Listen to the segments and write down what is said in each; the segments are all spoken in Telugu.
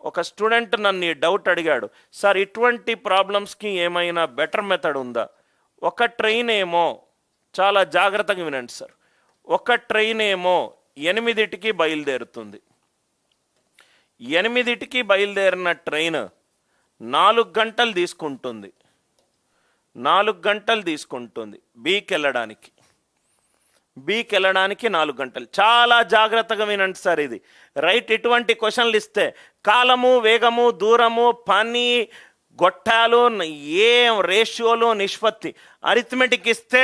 ఒక స్టూడెంట్ నన్ను ఈ డౌట్ అడిగాడు, సార్ ఇటువంటి ప్రాబ్లమ్స్కి ఏమైనా బెటర్ మెథడ్ ఉందా? ఒక ట్రైన్ ఏమో, చాలా జాగ్రత్తగా వినండి సార్, ఒక ట్రైన్ ఏమో 8కి బయలుదేరుతుంది. 8కి బయలుదేరిన ట్రైన్ 4 గంటలు తీసుకుంటుంది. 4 గంటలు తీసుకుంటుంది బీకి వెళ్ళడానికి. 4 గంటలు. చాలా జాగ్రత్తగా వినండి సార్, ఇది రైట్. ఇటువంటి క్వశ్చన్లు ఇస్తే కాలము, వేగము, దూరము, పని, గొట్టాలు, ఏ రేషియోలు, నిష్పత్తి, అరిథమెటిక్ ఇస్తే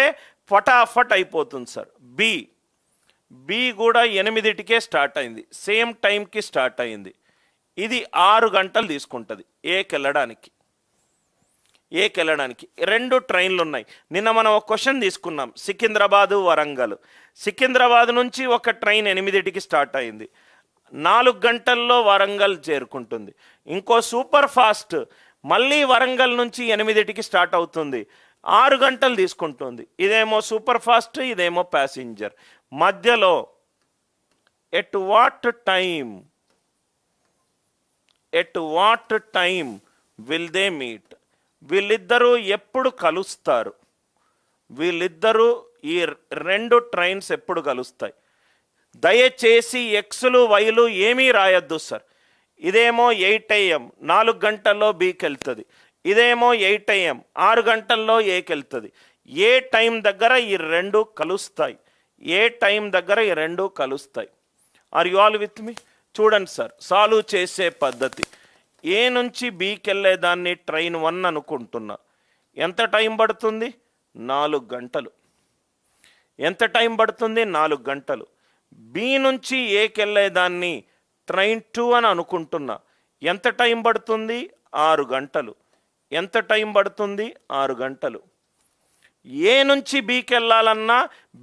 ఫటాఫట్ అయిపోతుంది సార్. బి కూడా 8కే స్టార్ట్ అయింది, సేమ్ టైంకి స్టార్ట్ అయింది. ఇది 6 గంటలు తీసుకుంటుంది ఏకి వెళ్ళడానికి. 2 ట్రైన్లు ఉన్నాయి. నిన్న మనం ఒక క్వశ్చన్ తీసుకున్నాం, సికింద్రాబాదు, వరంగల్. సికింద్రాబాద్ నుంచి ఒక ట్రైన్ 8కి స్టార్ట్ అయింది, 4 గంటల్లో వరంగల్ చేరుకుంటుంది. ఇంకో సూపర్ ఫాస్ట్ మళ్ళీ వరంగల్ నుంచి 8కి స్టార్ట్ అవుతుంది, 6 గంటలు తీసుకుంటుంది. ఇదేమో సూపర్ ఫాస్ట్, ఇదేమో ప్యాసింజర్. మధ్యలో at what time will they meet? వీళ్ళిద్దరూ ఎప్పుడు కలుస్తారు? వీళ్ళిద్దరూ, ఈ 2 ట్రైన్స్ ఎప్పుడు కలుస్తాయి? దయచేసి ఎక్స్లు వైలు ఏమీ రాయొద్దు సార్. ఇదేమో 8 AM 4 గంటల్లో బీకి వెళ్తుంది, ఇదేమో 8 AM 6 గంటల్లో ఏకి వెళ్తుంది. ఏ టైం దగ్గర ఈ 2 కలుస్తాయి? ఆర్ యు ఆల్ విత్ మీ? చూడండి సార్, సాల్వ్ చేసే పద్ధతి. ఏ నుంచి బీకి వెళ్ళేదాన్ని ట్రైన్ 1 అనుకుంటున్నా. ఎంత టైం పడుతుంది? 4 గంటలు. ఎంత టైం పడుతుంది? 4 గంటలు. బి నుంచి ఏకి వెళ్ళేదాన్ని ట్రైన్ 2 అని అనుకుంటున్నా. ఎంత టైం పడుతుంది? 6 గంటలు. ఎంత టైం పడుతుంది? 6 గంటలు. ఏ నుంచి బీకి వెళ్ళాలన్నా,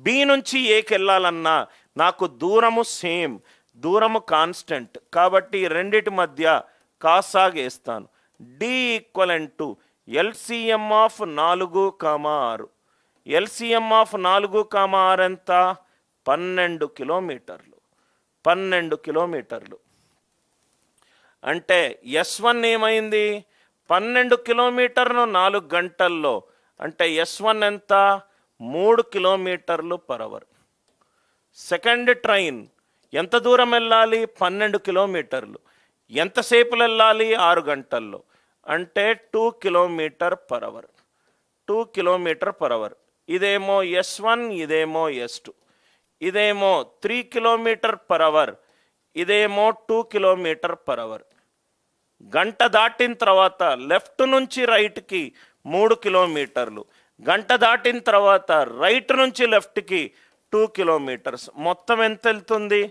బి నుంచి ఏకి వెళ్ళాలన్నా నాకు దూరము సేమ్, దూరము కాన్స్టెంట్. కాబట్టి రెండిటి మధ్య కాసాగేస్తాను. D equivalent to LCM of 4, 6. LCM of 4, 6 ఎంత? 12 కిలోమీటర్లు. 12 కిలోమీటర్లు అంటే S1 ఏమైంది? 12 కిలోమీటర్లు 4 గంటల్లో. అంటే S1 ఎంత? 3 కిలోమీటర్లు పర్ అవర్. సెకండ్ ట్రైన్ ఎంత దూరం వెళ్ళాలి? 12 కిలోమీటర్లు. ఎంతసేపులు వెళ్ళాలి? 6 గంటల్లో. అంటే 2 kilometre per hour. 2 kilometre per hour. ఇదేమో S1, ఇదేమో S2. ఇదేమో 3 కిలోమీటర్ పర్ అవర్, ఇదేమో 2 కిలోమీటర్ పర్ అవర్. గంట దాటిన తర్వాత లెఫ్ట్ నుంచి రైట్కి 3 కిలోమీటర్లు. గంట దాటిన తర్వాత రైట్ నుంచి లెఫ్ట్కి 2 కిలోమీటర్స్. మొత్తం ఎంత వెళ్తుంది?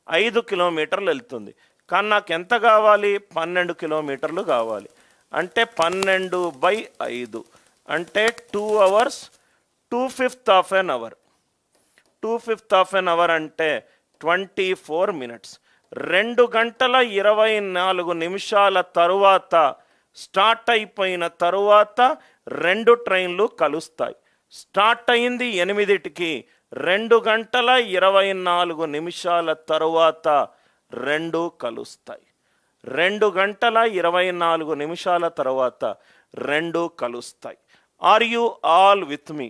5 కిలోమీటర్లు వెళ్తుంది. కానీ నాకు ఎంత కావాలి? 12 కిలోమీటర్లు కావాలి. అంటే 12/5 అంటే 2 hours 2/5 of an hour. 2/5 of an hour అంటే 24 minutes. 2 గంటల 24 నిమిషాల తరువాత, స్టార్ట్ అయిపోయిన తరువాత 2 ట్రైన్లు కలుస్తాయి. స్టార్ట్ అయింది 8కి, 2 గంటల 24 నిమిషాల తరువాత 2 కలుస్తాయి. 2 గంటల 24 నిమిషాల తర్వాత 2 కలుస్తాయి. Are you all with me?